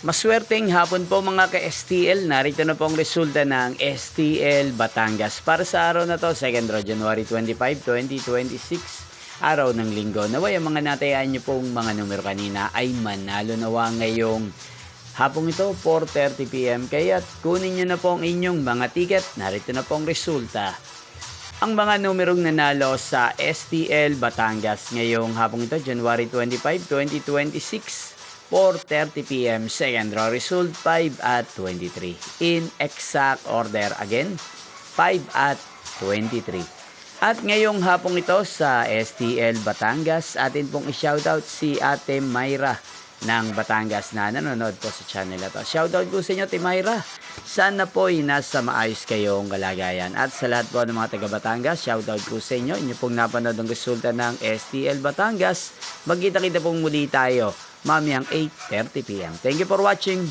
Maswerteng hapon po mga ka-STL. Narito na po ang resulta ng STL Batangas. Para sa araw na to, 2nd draw, January 25, 2026. Araw ng linggo. Naway ang mga natayaan nyo pong mga numero kanina ay manalo nawa ngayong hapong ito, 4:30 PM. Kaya kunin nyo na po ang inyong mga ticket. Narito na po ang resulta. Ang mga numerong nanalo sa STL Batangas ngayong hapong ito, January 25, 2026. 4:30 PM, second draw result 5 at 23. In exact order again, 5 at 23. At ngayong hapong ito sa STL Batangas, atin pong i-shoutout si Ate Mayra ng Batangas na nanonood po sa channel na to. Shoutout po sa inyo, Ate Mayra. Sana po'y nasa maayos kayong kalagayan. At sa lahat po ng mga taga Batangas, shoutout po sa inyo. Inyo pong napanood ang resulta ng STL Batangas. Magkita-kita pong muli tayo mamayang 8:30 PM. Thank you for watching.